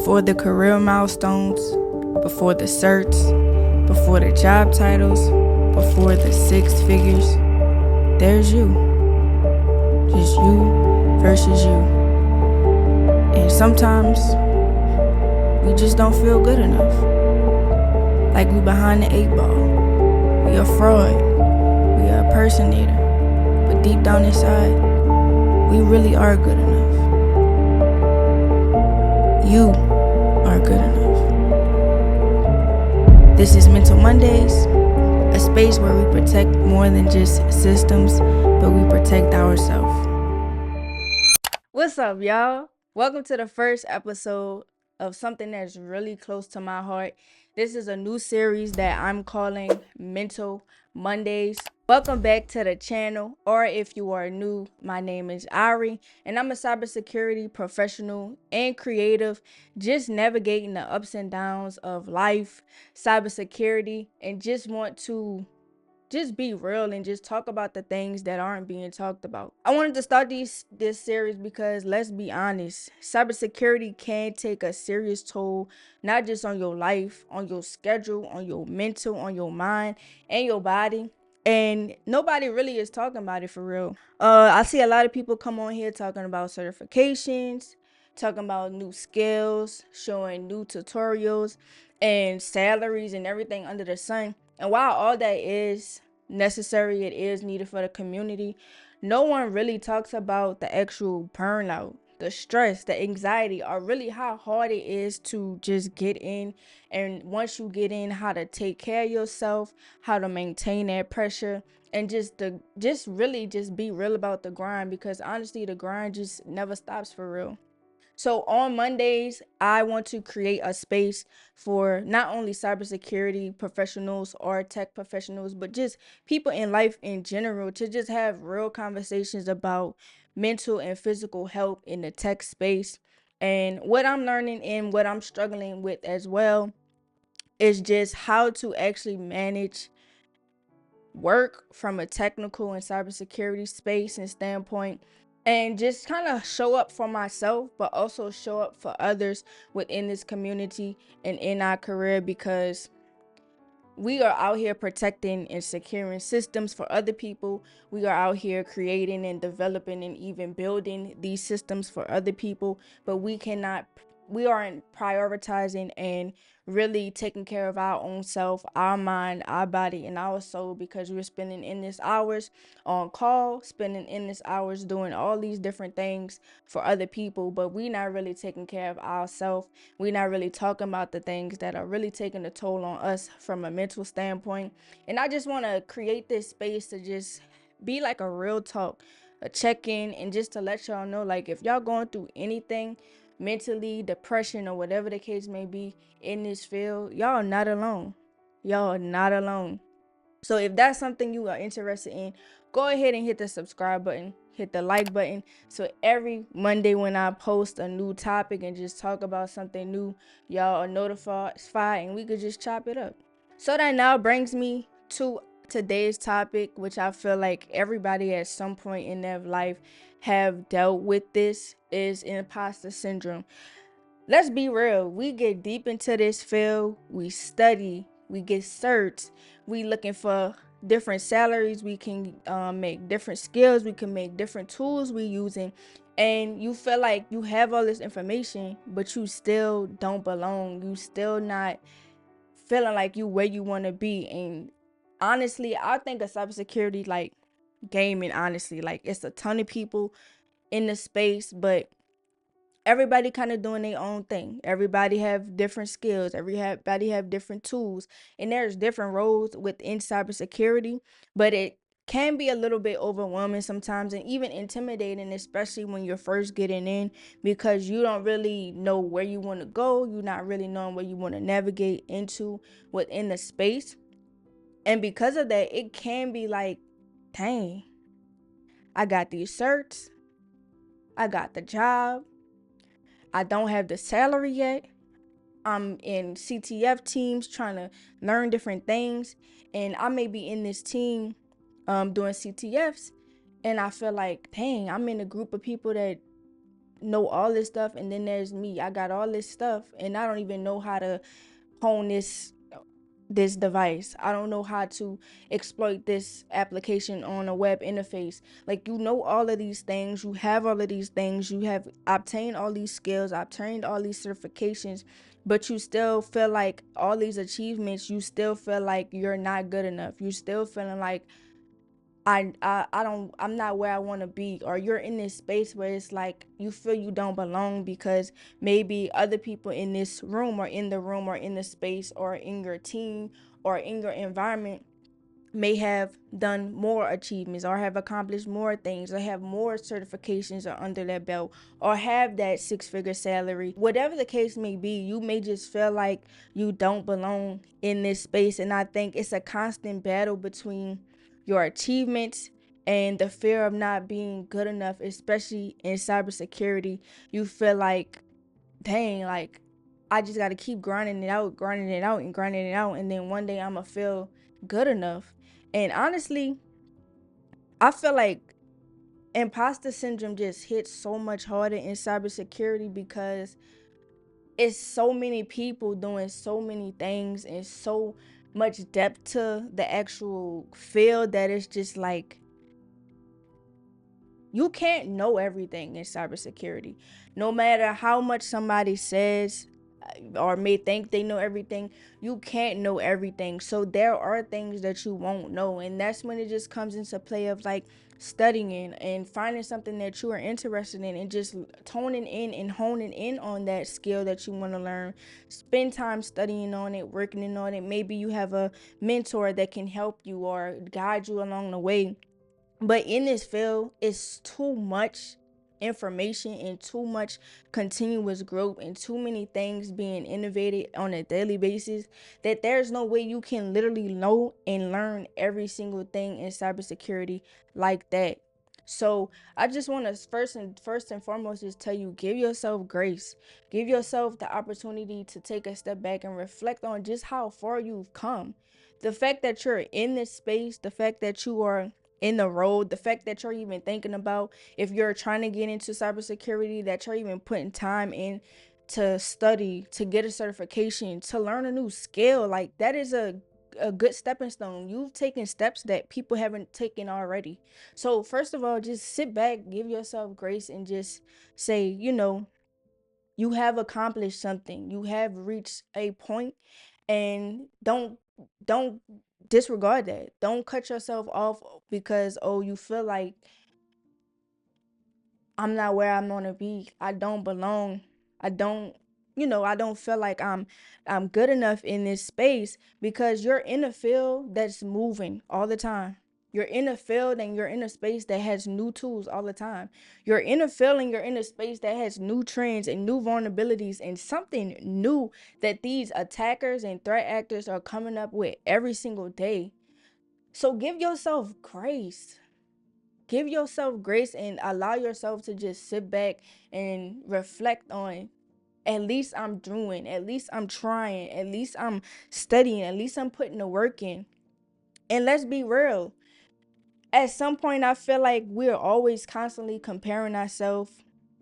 Before the career milestones, before the certs, before the job titles, before the six figures, there's you. Just you versus you. And sometimes we just don't feel good enough. Like we behind the 8 ball. We a fraud. We a impersonator. But deep down inside, we really are good enough. You are good enough. This is Mental Mondays, a space where we protect more than just systems, but we protect ourselves. What's up, y'all? Welcome to the first episode of something that's really close to my heart. This is a new series that I'm calling Mental Mondays. Welcome back to the channel, or if you are new, my name is Ari, and I'm a cybersecurity professional and creative, just navigating the ups and downs of life, cybersecurity, and just want to just be real and just talk about the things that aren't being talked about. I wanted to start this series because, let's be honest, cybersecurity can take a serious toll, not just on your life, on your schedule, on your mental, on your mind, and your body. And nobody really is talking about it for real. I see a lot of people come on here talking about certifications, talking about new skills, showing new tutorials and salaries and everything under the sun. And while all that is necessary, it is needed for the community, no one really talks about the actual burnout, the stress, the anxiety, or really how hard it is to just get in. And once you get in, how to take care of yourself, how to maintain that pressure, and just really be real about the grind, because honestly, the grind just never stops for real. So on Mondays, I want to create a space for not only cybersecurity professionals or tech professionals, but just people in life in general, to just have real conversations about mental and physical health in the tech space. And what I'm learning and what I'm struggling with as well is just how to actually manage work from a technical and cybersecurity space and standpoint, and just kind of show up for myself, but also show up for others within this community and in our career, because we are out here protecting and securing systems for other people. We are out here creating and developing and even building these systems for other people, but we aren't prioritizing and really taking care of our own self, our mind, our body, and our soul, because we're spending endless hours on call, spending endless hours doing all these different things for other people, but we're not really taking care of ourselves. We're not really talking about the things that are really taking a toll on us from a mental standpoint. And I just want to create this space to just be like a real talk, a check-in, and just to let y'all know, like, if y'all going through anything mentally, depression, or whatever the case may be in this field, y'all are not alone. Y'all are not alone. So if that's something you are interested in, go ahead and hit the subscribe button, hit the like button, so every Monday when I post a new topic and just talk about something new, y'all are notified and we could just chop it up. So that now brings me to today's topic, which I feel like everybody at some point in their life have dealt with. This is imposter syndrome. Let's be real. We get deep into this field. We study. We get certs. We looking for different salaries. We can make different skills. We can make different tools we using. And you feel like you have all this information, but you still don't belong. You still not feeling like you where you want to be. And honestly, I think of cybersecurity like gaming. Honestly, like, it's a ton of people in the space, but everybody kind of doing their own thing. Everybody have different skills. Everybody have different tools, and there's different roles within cybersecurity. But it can be a little bit overwhelming sometimes, and even intimidating, especially when you're first getting in, because you don't really know where you want to go. You're not really knowing where you want to navigate into within the space, and because of that, it can be like, dang, I got these certs, I got the job, I don't have the salary yet. I'm in CTF teams trying to learn different things, and I may be in this team doing CTFs, and I feel like, dang, I'm in a group of people that know all this stuff, and then there's me. I got all this stuff and I don't even know how to hone this device. I don't know how to exploit this application on a web interface. Like, you know all of these things, you have all of these things, you have obtained all these skills, obtained all these certifications, but you still feel like all these achievements, you still feel like you're not good enough. You still feeling like I'm not where I want to be, or you're in this space where it's like you feel you don't belong because maybe other people in this room or in the room or in the space or in your team or in your environment may have done more achievements or have accomplished more things or have more certifications or under their belt or have that six-figure salary. Whatever the case may be, you may just feel like you don't belong in this space. And I think it's a constant battle between your achievements and the fear of not being good enough, especially in cybersecurity. You feel like, dang, like I just got to keep grinding it out, grinding it out, and grinding it out. And then one day I'm going to feel good enough. And honestly, I feel like imposter syndrome just hits so much harder in cybersecurity because it's so many people doing so many things and so much depth to the actual field that it's just like you can't know everything in cybersecurity. No matter how much somebody says or may think they know everything, you can't know everything. So there are things that you won't know. And that's when it just comes into play of like studying and finding something that you are interested in and just toning in and honing in on that skill that you want to learn. Spend time studying on it, working on it. Maybe you have a mentor that can help you or guide you along the way. But in this field, it's too much information and too much continuous growth and too many things being innovated on a daily basis that there's no way you can literally know and learn every single thing in cybersecurity like that. So I just want to first and foremost just tell you, give yourself grace. Give yourself the opportunity to take a step back and reflect on just how far you've come. The fact that you're in this space, the fact that you are in the road, the fact that you're even thinking about if you're trying to get into cybersecurity, that you're even putting time in to study, to get a certification, to learn a new skill, like that is a good stepping stone. You've taken steps that people haven't taken already. So first of all, just sit back, give yourself grace, and just say, you have accomplished something. You have reached a point, and don't disregard that. Don't cut yourself off because you feel like I'm not where I'm gonna be. I don't belong. I don't, I don't feel like I'm good enough in this space because you're in a field that's moving all the time. You're in a field and you're in a space that has new tools all the time. You're in a field and you're in a space that has new trends and new vulnerabilities and something new that these attackers and threat actors are coming up with every single day. So give yourself grace. Give yourself grace and allow yourself to just sit back and reflect on, at least I'm doing, at least I'm trying, at least I'm studying, at least I'm putting the work in. And let's be real, at some point I feel like we're always constantly comparing ourselves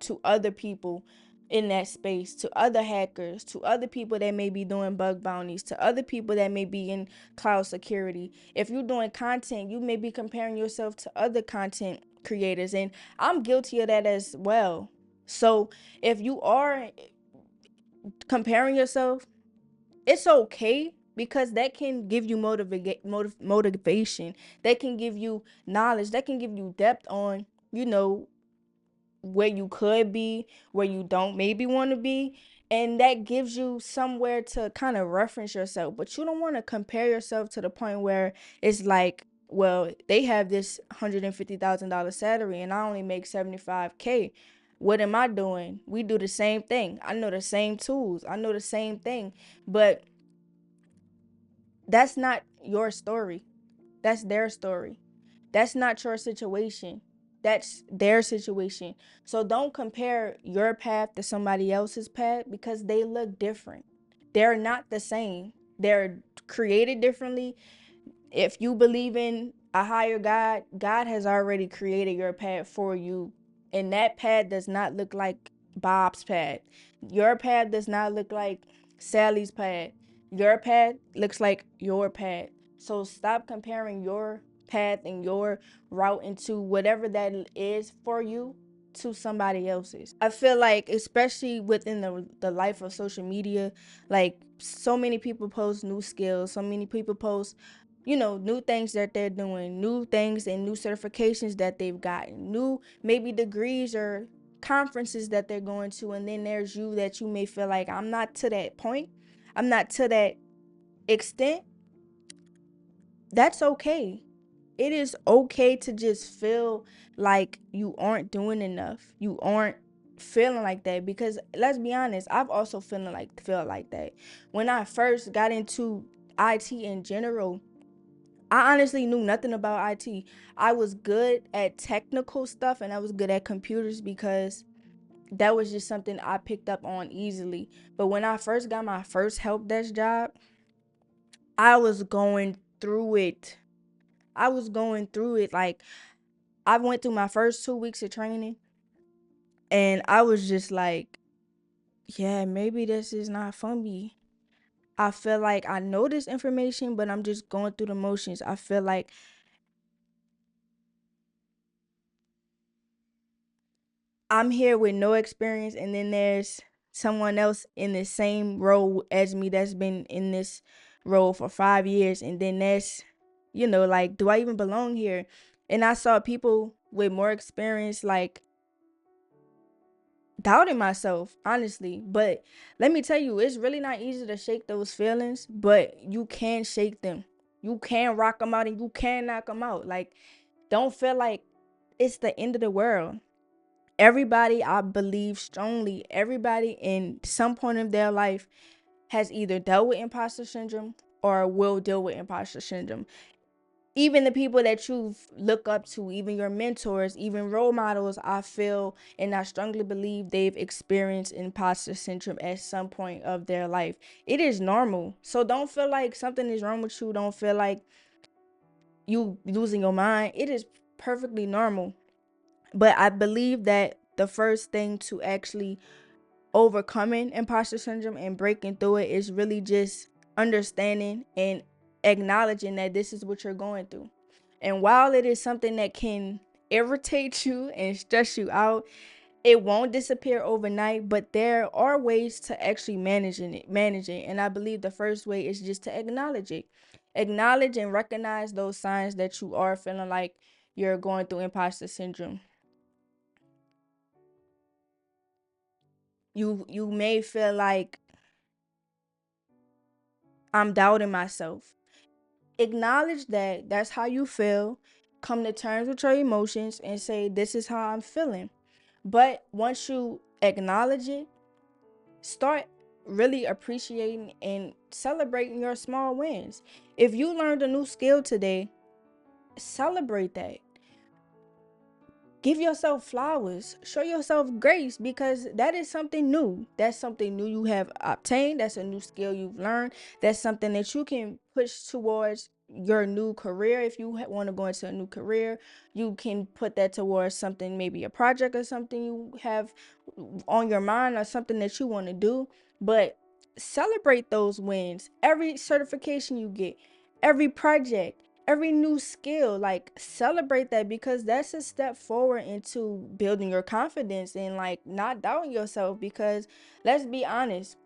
to other people in that space, to other hackers, to other people that may be doing bug bounties, to other people that may be in cloud security. If you're doing content, you may be comparing yourself to other content creators, and I'm guilty of that as well. So if you are comparing yourself, it's okay because that can give you motivation. That can give you knowledge. That can give you depth on, where you could be, where you don't maybe want to be. And that gives you somewhere to kind of reference yourself. But you don't want to compare yourself to the point where it's like, well, they have this $150,000 salary and I only make 75K. What am I doing? We do the same thing. I know the same tools. I know the same thing. But that's not your story. That's their story. That's not your situation. That's their situation. So don't compare your path to somebody else's path because they look different. They're not the same. They're created differently. If you believe in a higher God, God has already created your path for you And that pad does not look like Bob's pad. Your pad does not look like Sally's pad. Your pad looks like your pad. So stop comparing your path and your route into whatever that is for you to somebody else's. I feel like, especially within the life of social media, like so many people post new skills, so many people post, new things that they're doing, new things and new certifications that they've gotten, new maybe degrees or conferences that they're going to. And then there's you that you may feel like, I'm not to that point, I'm not to that extent. That's okay. It is okay to just feel like you aren't doing enough. You aren't feeling like that, because let's be honest, I've also felt like that. When I first got into IT in general, I honestly knew nothing about IT. I was good at technical stuff and I was good at computers because that was just something I picked up on easily. But when I first got my first help desk job, I was going through it. Like, I went through my first 2 weeks of training and I was just like, yeah, maybe this is not for me. I feel like I know this information, but I'm just going through the motions. I feel like I'm here with no experience, and then there's someone else in the same role as me that's been in this role for 5 years, and then there's, like, do I even belong here? And I saw people with more experience, like, doubting myself, honestly. But let me tell you, it's really not easy to shake those feelings, but you can shake them. You can rock them out and you can knock them out. Like, don't feel like it's the end of the world. Everybody, I believe strongly, everybody in some point of their life has either dealt with imposter syndrome or will deal with imposter syndrome. Even the people that you look up to, even your mentors, even role models, I feel and I strongly believe they've experienced imposter syndrome at some point of their life. It is normal. So don't feel like something is wrong with you. Don't feel like you losing your mind. It is perfectly normal. But I believe that the first thing to actually overcoming imposter syndrome and breaking through it is really just understanding and acknowledging that this is what you're going through. And while it is something that can irritate you and stress you out, it won't disappear overnight, but there are ways to actually manage it. And I believe the first way is just to acknowledge it. Acknowledge and recognize those signs that you are feeling like you're going through imposter syndrome. You may feel like, I'm doubting myself. Acknowledge that that's how you feel. Come to terms with your emotions and say, this is how I'm feeling. But once you acknowledge it, start really appreciating and celebrating your small wins. If you learned a new skill today, celebrate that. Give yourself flowers. Show yourself grace, because that is something new. That's something new you have obtained. That's a new skill you've learned. That's something that you can push towards your new career. If you want to go into a new career, you can put that towards something, maybe a project or something you have on your mind or something that you want to do. But celebrate those wins. Every certification you get, every project, every new skill, like, celebrate that, because that's a step forward into building your confidence and, like, not doubting yourself. Because let's be honest,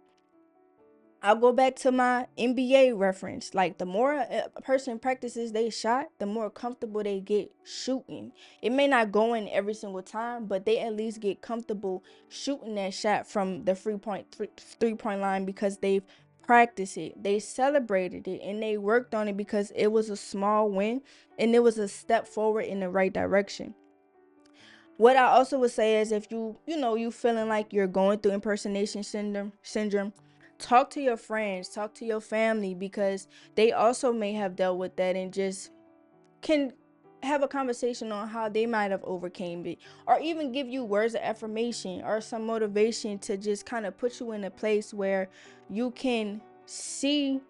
I'll go back to my NBA reference. Like, the more a person practices they shot, the more comfortable they get shooting. It may not go in every single time, but they at least get comfortable shooting that shot from the three-point line, because they've practiced it, they celebrated it, and they worked on it, because it was a small win and it was a step forward in the right direction. What I also would say is, if you feeling like you're going through impersonation syndrome, talk to your friends, talk to your family, because they also may have dealt with that and just can have a conversation on how they might have overcame it, or even give you words of affirmation or some motivation to just kind of put you in a place where you can see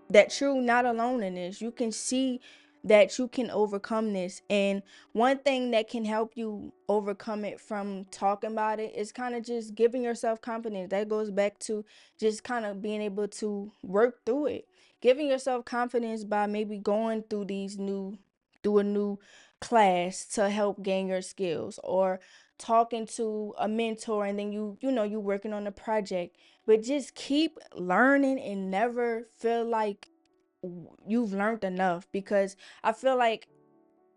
that you're not alone in this. You can see that you can overcome this. And one thing that can help you overcome it from talking about it is kind of just giving yourself confidence. That goes back to just kind of being able to work through it. Giving yourself confidence by maybe going through a new class to help gain your skills, or talking to a mentor, and then you working on a project. But just keep learning and never feel like you've learned enough, because I feel like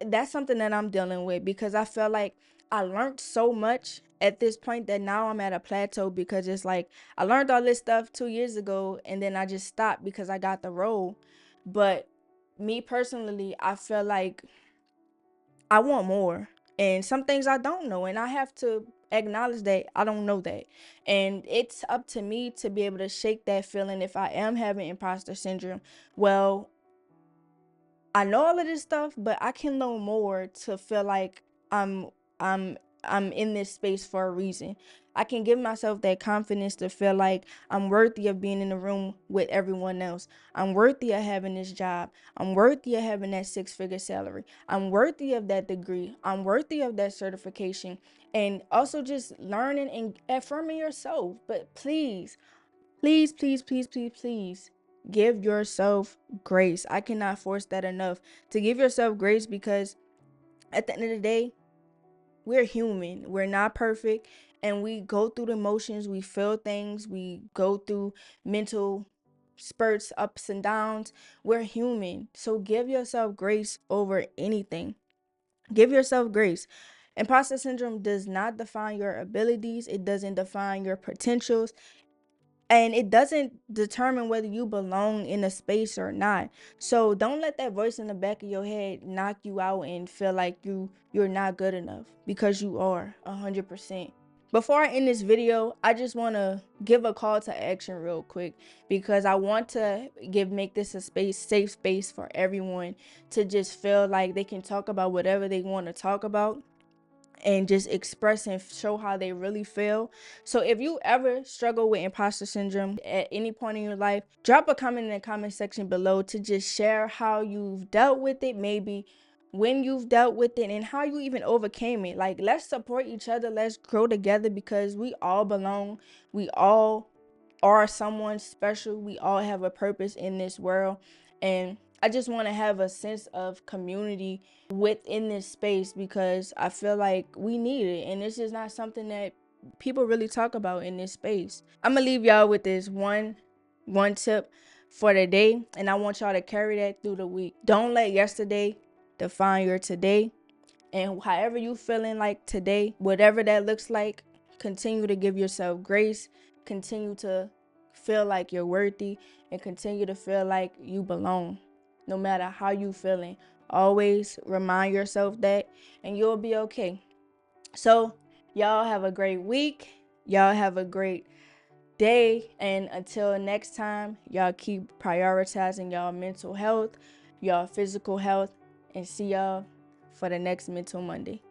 that's something that I'm dealing with, because I feel like I learned so much at this point that now I'm at a plateau, because it's like I learned all this stuff 2 years ago and then I just stopped because I got the role. But me personally, I feel like I want more. And some things I don't know, and I have to acknowledge that I don't know that. And it's up to me to be able to shake that feeling if I am having imposter syndrome. Well, I know all of this stuff, but I can know more to feel like I'm I'm I'm in this space for a reason. I can give myself that confidence to feel like I'm worthy of being in the room with everyone else. I'm worthy of having this job. I'm worthy of having that six-figure salary. I'm worthy of that degree. I'm worthy of that certification. And also just learning and affirming yourself. But please, please, please, please, please, please give yourself grace. I cannot force that enough, to give yourself grace, because at the end of the day, we're human. We're not perfect, and we go through the motions. We feel things. We go through mental spurts, ups and downs. We're human. So give yourself grace over anything. Give yourself grace. Imposter syndrome does not define your abilities. It doesn't define your potentials, and it doesn't determine whether you belong in a space or not. So don't let that voice in the back of your head knock you out and feel like you're not good enough, because you are 100%. Before I end this video, I just want to give a call to action real quick, because I want to make this a safe space for everyone to just feel like they can talk about whatever they want to talk about, and just express and show how they really feel. So if you ever struggle with imposter syndrome at any point in your life, drop a comment in the comment section below to just share how you've dealt with it, maybe when you've dealt with it, and how you even overcame it. Like, let's support each other, let's grow together, because we all belong. We all are someone special. We all have a purpose in this world. And I just want to have a sense of community within this space, because I feel like we need it, and this is not something that people really talk about in this space. I'm gonna leave y'all with this one tip for the day, and I want y'all to carry that through the week. Don't let yesterday define your today. And however you feeling like today, whatever that looks like, continue to give yourself grace. Continue to feel like you're worthy, and continue to feel like you belong, no matter how you feeling. Always remind yourself that, and you'll be okay. So y'all have a great week. Y'all have a great day. And until next time, y'all keep prioritizing y'all mental health, y'all physical health, and see y'all for the next Mental Monday.